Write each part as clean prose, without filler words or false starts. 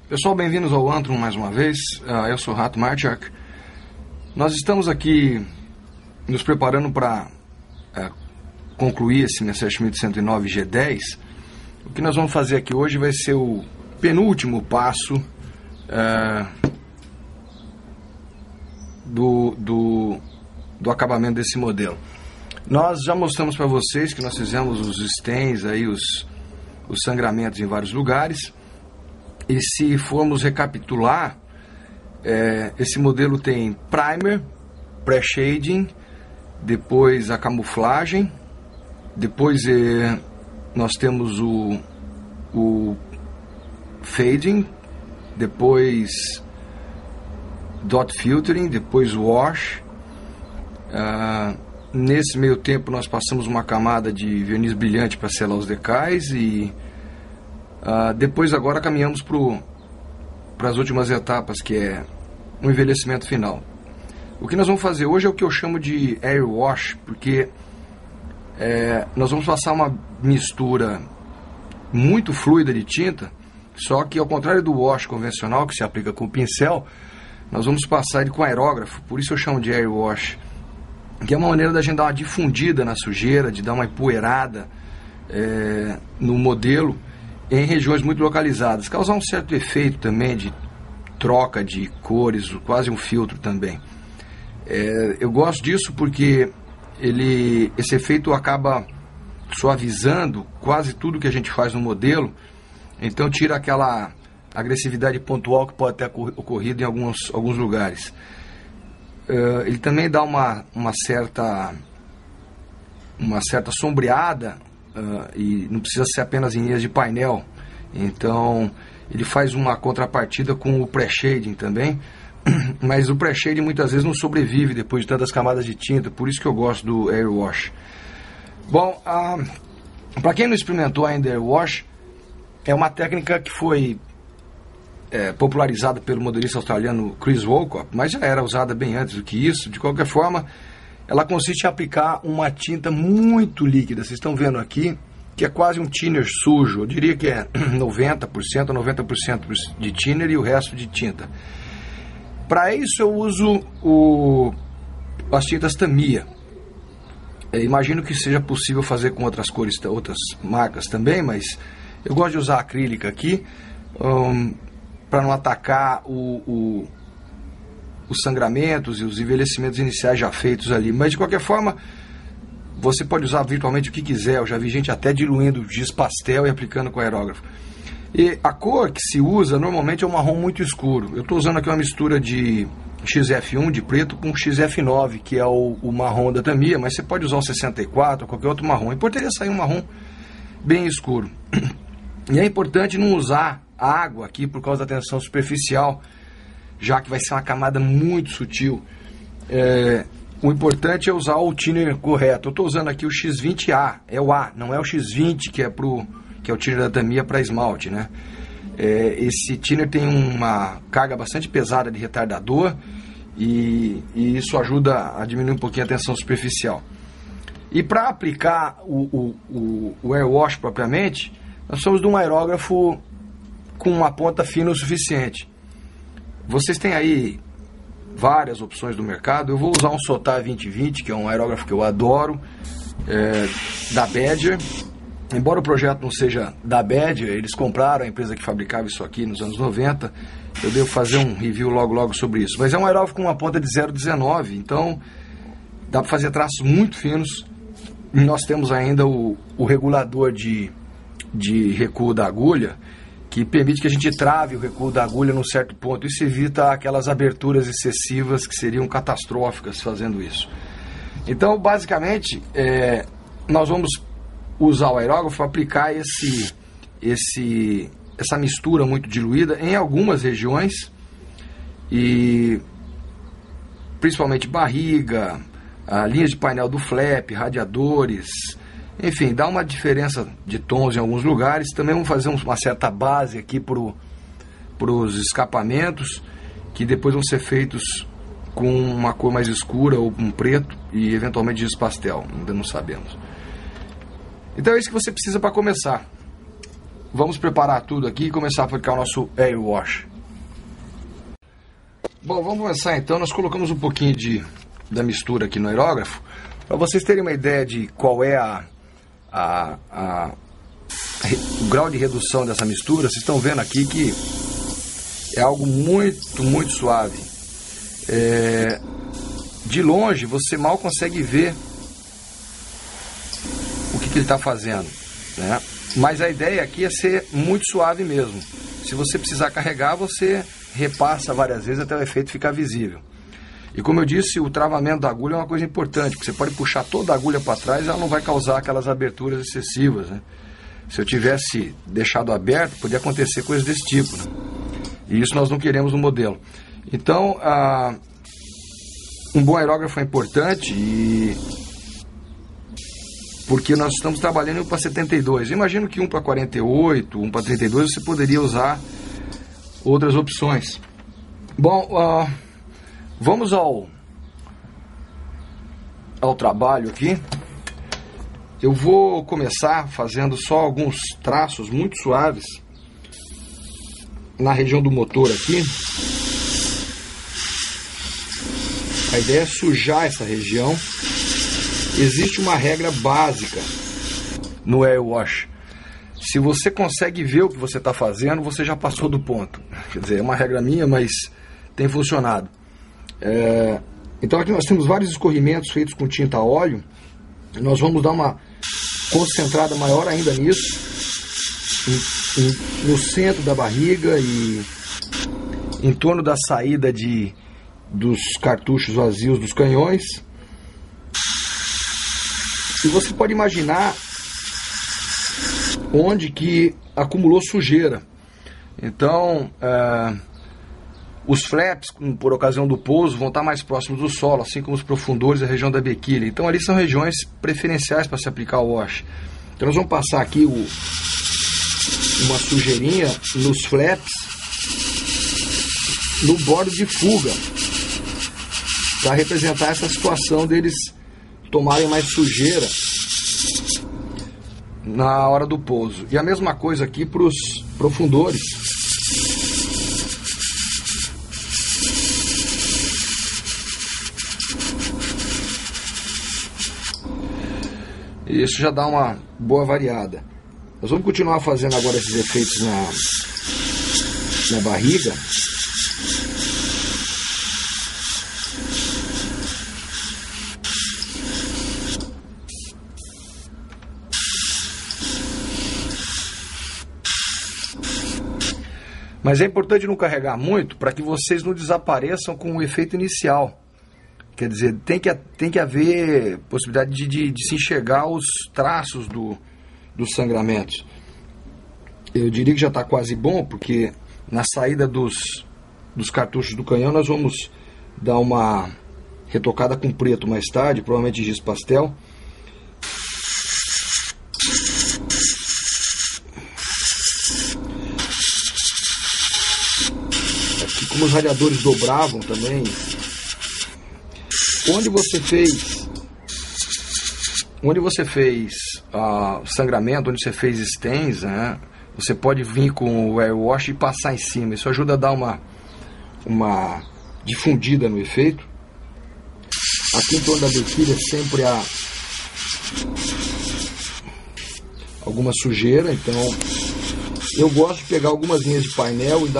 Pessoal, bem-vindos ao Antrum mais uma vez. Eu sou o Rato Marchak. Nós estamos aqui nos preparando para concluir esse Messerschmitt 109 G10. O que nós vamos fazer aqui hoje vai ser o penúltimo passo do acabamento desse modelo. Nós já mostramos para vocês que nós fizemos os stents, aí, os sangramentos em vários lugares. E se formos recapitular, esse modelo tem primer, pré-shading, depois a camuflagem, depois nós temos o fading, depois dot filtering, depois wash. Nesse meio tempo nós passamos uma camada de verniz brilhante para selar os decais e depois agora caminhamos para as últimas etapas, que é o envelhecimento final. O que nós vamos fazer hoje é o que eu chamo de air wash, porque nós vamos passar uma mistura muito fluida de tinta, só que ao contrário do wash convencional que se aplica com o pincel, nós vamos passar ele com aerógrafo, por isso eu chamo de air wash, que é uma maneira da gente dar uma difundida na sujeira, de dar uma empoeirada no modelo em regiões muito localizadas, causar um certo efeito também de troca de cores, quase um filtro também. Eu gosto disso porque esse efeito acaba suavizando quase tudo que a gente faz no modelo, então tira aquela agressividade pontual que pode ter ocorrido em alguns lugares. Ele também dá uma certa sombreada, e não precisa ser apenas em linhas de painel. Então ele faz uma contrapartida com o pré-shading também, mas o pré-shading muitas vezes não sobrevive depois de tantas camadas de tinta, por isso que eu gosto do air wash. Bom, para quem não experimentou ainda air wash, é uma técnica que foi popularizada pelo modelista australiano Chris Wolcott, mas já era usada bem antes do que isso. De qualquer forma, ela consiste em aplicar uma tinta muito líquida. Vocês estão vendo aqui que é quase um thinner sujo. Eu diria que é 90% ou 90% de thinner e o resto de tinta. Para isso eu uso as tintas Tamiya. Imagino que seja possível fazer com outras cores, outras marcas também, mas eu gosto de usar a acrílica aqui, para não atacar os sangramentos e os envelhecimentos iniciais já feitos ali. Mas de qualquer forma, você pode usar virtualmente o que quiser. Eu já vi gente até diluindo giz pastel e aplicando com aerógrafo. E a cor que se usa normalmente é um marrom muito escuro. Eu estou usando aqui uma mistura de XF1 de preto com XF9, que é o marrom da Tamiya, mas você pode usar o 64 ou qualquer outro marrom. O importante é sair um marrom bem escuro. E é importante não usar água aqui por causa da tensão superficial, já que vai ser uma camada muito sutil. O importante é usar o thinner correto. Eu estou usando aqui o X20A, é o A, não é o X20 que é o thinner da Tamiya para esmalte, né? Esse thinner tem uma carga bastante pesada de retardador e isso ajuda a diminuir um pouquinho a tensão superficial. E para aplicar o air wash propriamente, nós somos de um aerógrafo com uma ponta fina o suficiente. Vocês têm aí várias opções do mercado. Eu vou usar um Sotar 2020, que é um aerógrafo que eu adoro, da Badger. Embora o projeto não seja da Badger, eles compraram a empresa que fabricava isso aqui nos anos 90. Eu devo fazer um review logo sobre isso. Mas é um aerógrafo com uma ponta de 0,19, então dá para fazer traços muito finos. E nós temos ainda o regulador de recuo da agulha, que permite que a gente trave o recuo da agulha num certo ponto. Isso evita aquelas aberturas excessivas que seriam catastróficas fazendo isso. Então, basicamente, nós vamos usar o aerógrafo para aplicar essa mistura muito diluída em algumas regiões, e principalmente barriga, linhas de painel do flap, radiadores. Enfim, dá uma diferença de tons em alguns lugares. Também vamos fazer uma certa base aqui para os escapamentos, que depois vão ser feitos com uma cor mais escura ou com preto e eventualmente giz pastel, ainda não sabemos. Então é isso que você precisa para começar. vamos preparar tudo aqui e começar a aplicar o nosso Air Wash. Bom, vamos começar então. Nós colocamos um pouquinho da mistura aqui no aerógrafo, para vocês terem uma ideia de qual é o grau de redução dessa mistura. Vocês estão vendo aqui que é algo muito, muito suave. De longe você mal consegue ver o que ele está fazendo, né? Mas a ideia aqui é ser muito suave mesmo. Se você precisar carregar, você repassa várias vezes até o efeito ficar visível. E como eu disse, o travamento da agulha é uma coisa importante, porque você pode puxar toda a agulha para trás e ela não vai causar aquelas aberturas excessivas, né? Se eu tivesse deixado aberto, podia acontecer coisas desse tipo, né? E isso nós não queremos no modelo. Então, um bom aerógrafo é importante, porque nós estamos trabalhando para 72. Imagino que um para 48, um para 32, você poderia usar outras opções. Bom, vamos ao trabalho aqui. Eu vou começar fazendo só alguns traços muito suaves na região do motor aqui. A ideia é sujar essa região. Existe uma regra básica no Air Wash. Se você consegue ver o que você está fazendo, você já passou do ponto. Quer dizer, é uma regra minha, mas tem funcionado. Então aqui nós temos vários escorrimentos feitos com tinta a óleo. Nós vamos dar uma concentrada maior ainda nisso, no centro da barriga e em torno da saída dos cartuchos vazios dos canhões. E você pode imaginar onde que acumulou sujeira. Então, os flaps, por ocasião do pouso, vão estar mais próximos do solo, assim como os profundores da região da bequilha. Então, ali são regiões preferenciais para se aplicar o wash. Então, nós vamos passar aqui uma sujeirinha nos flaps, no bordo de fuga, para representar essa situação deles tomarem mais sujeira na hora do pouso. E a mesma coisa aqui para os profundores. Isso já dá uma boa variada. Nós vamos continuar fazendo agora esses efeitos na barriga. Mas é importante não carregar muito para que vocês não desapareçam com o efeito inicial. Quer dizer, tem que haver possibilidade de se enxergar os traços dos sangramentos. Eu diria que já está quase bom, porque na saída dos cartuchos do canhão nós vamos dar uma retocada com preto mais tarde, provavelmente giz pastel. Aqui, como os radiadores dobravam também, onde você fez sangramento, onde você fez stents, né, você pode vir com o Air Wash e passar em cima. Isso ajuda a dar uma difundida no efeito. Aqui em torno da bequilha sempre há alguma sujeira, então eu gosto de pegar algumas linhas de painel e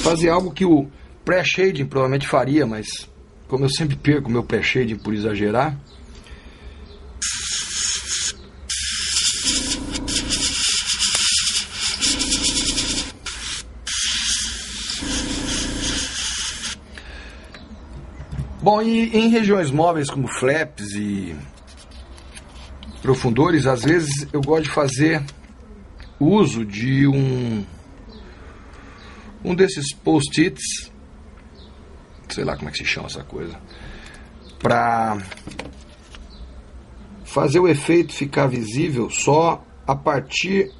fazer algo que o pré-shading provavelmente faria, mas como eu sempre perco o meu pré-shading por exagerar, bom, e em regiões móveis como flaps e profundores, às vezes eu gosto de fazer uso de um desses post-its, sei lá como é que se chama essa coisa, para fazer o efeito ficar visível só a partir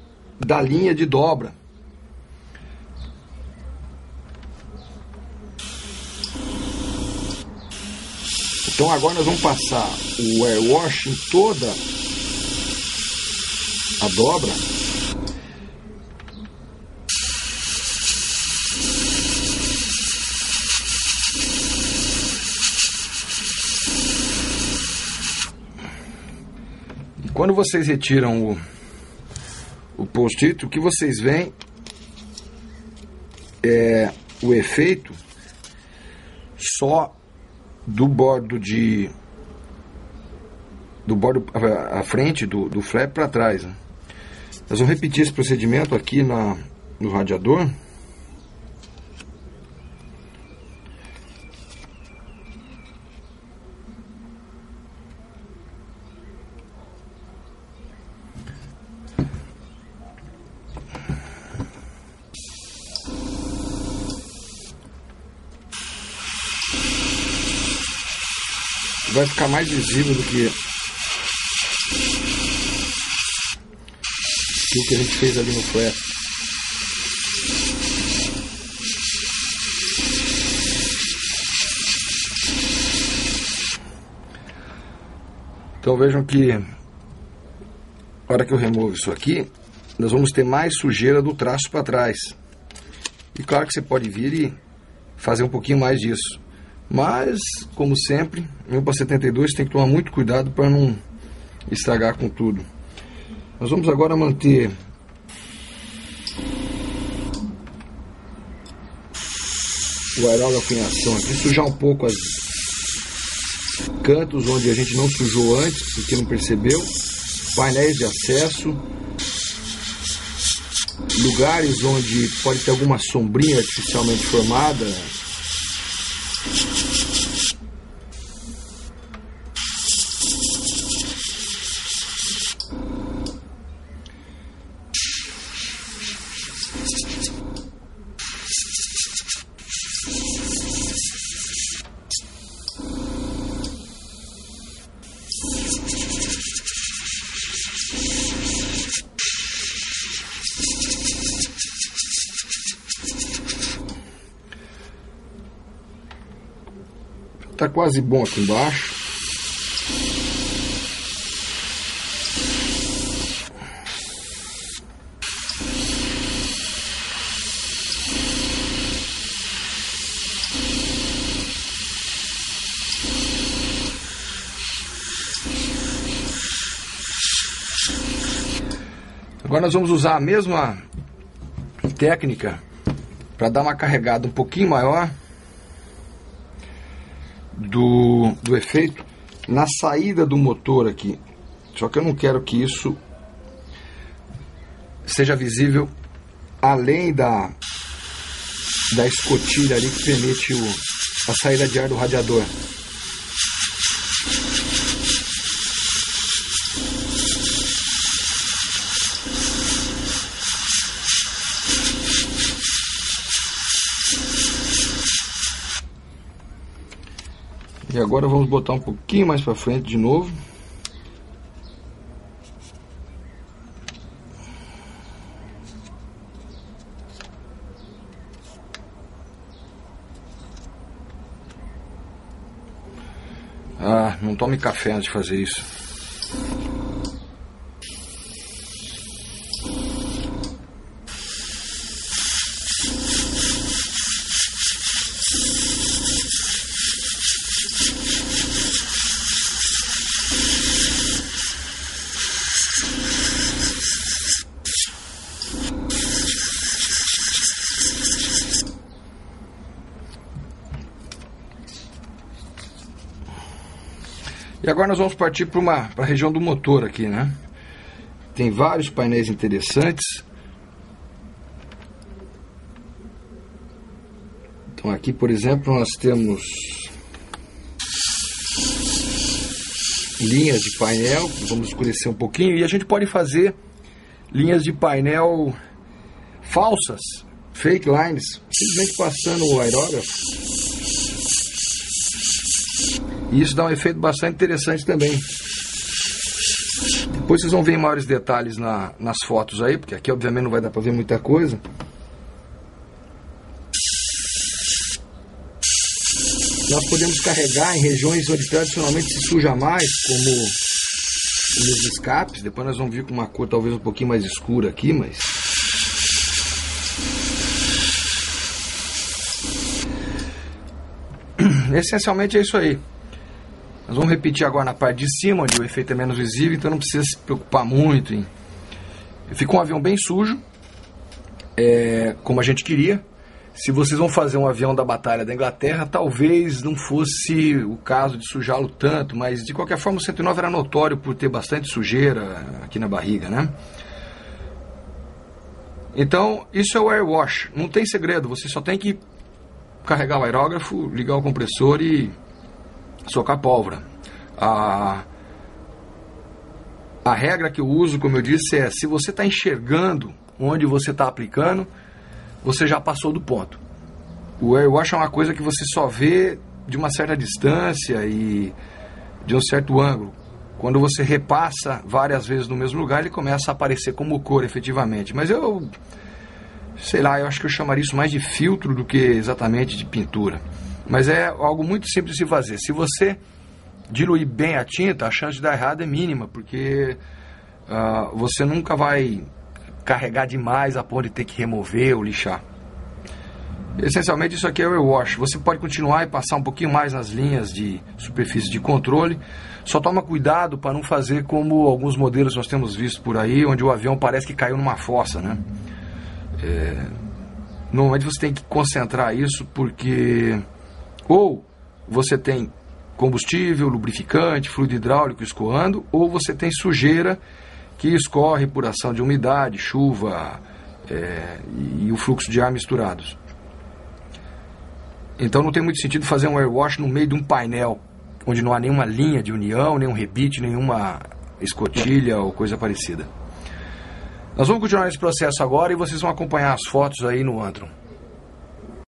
da linha de dobra. Então agora nós vamos passar o Air Wash em toda a dobra. E quando vocês retiram o post-it, o que vocês veem é o efeito só do bordo à frente do flap para trás, né? Nós vamos repetir esse procedimento aqui no radiador. Vai ficar mais visível do que o que a gente fez ali no flap. Então vejam que na hora que eu removo isso aqui, nós vamos ter mais sujeira do traço para trás. E claro que você pode vir e fazer um pouquinho mais disso. Mas, como sempre, no para 72 tem que tomar muito cuidado para não estragar com tudo. Nós vamos agora manter o aerógrafo em ação aqui, sujar um pouco os cantos onde a gente não sujou antes, porque não percebeu, painéis de acesso, lugares onde pode ter alguma sombrinha artificialmente formada. Tá quase bom aqui embaixo. Agora nós vamos usar a mesma técnica para dar uma carregada um pouquinho maior do efeito na saída do motor aqui. Só que eu não quero que isso seja visível além da escotilha ali que permite a saída de ar do radiador. E agora vamos botar um pouquinho mais para frente de novo. Ah, não tome café antes de fazer isso. E agora nós vamos partir para a região do motor aqui, né? Tem vários painéis interessantes. Então aqui, por exemplo, nós temos linhas de painel. Vamos escurecer um pouquinho. E a gente pode fazer linhas de painel falsas, fake lines, simplesmente passando o aerógrafo. E isso dá um efeito bastante interessante também. Depois vocês vão ver em maiores detalhes nas fotos aí, porque aqui obviamente não vai dar para ver muita coisa. Nós podemos carregar em regiões onde tradicionalmente se suja mais, como nos escapes. Depois nós vamos vir com uma cor talvez um pouquinho mais escura aqui, mas... essencialmente é isso aí. Nós vamos repetir agora na parte de cima, onde o efeito é menos visível, então não precisa se preocupar muito em... Fica um avião bem sujo, como a gente queria. Se vocês vão fazer um avião da Batalha da Inglaterra, talvez não fosse o caso de sujá-lo tanto, mas de qualquer forma o 109 era notório por ter bastante sujeira aqui na barriga, né? Então, isso é o airwash, não tem segredo, você só tem que carregar o aerógrafo, ligar o compressor e socar pólvora. A regra que eu uso, como eu disse, é: se você está enxergando onde você está aplicando, você já passou do ponto. O airwash é uma coisa que você só vê de uma certa distância e de um certo ângulo. Quando você repassa várias vezes no mesmo lugar, ele começa a aparecer como cor efetivamente. Mas eu acho que eu chamaria isso mais de filtro do que exatamente de pintura. Mas é algo muito simples de se fazer. Se você diluir bem a tinta, a chance de dar errado é mínima, porque você nunca vai carregar demais a ponto de ter que remover ou lixar. Essencialmente isso aqui é o airwash. Você pode continuar e passar um pouquinho mais nas linhas de superfície de controle. Só toma cuidado para não fazer como alguns modelos que nós temos visto por aí, onde o avião parece que caiu numa fossa, né? Normalmente você tem que concentrar isso, porque ou você tem combustível, lubrificante, fluido hidráulico escoando, ou você tem sujeira que escorre por ação de umidade, chuva e o fluxo de ar misturados. Então não tem muito sentido fazer um airwash no meio de um painel onde não há nenhuma linha de união, nenhum rebite, nenhuma escotilha ou coisa parecida. Nós vamos continuar esse processo agora e vocês vão acompanhar as fotos aí no Antron.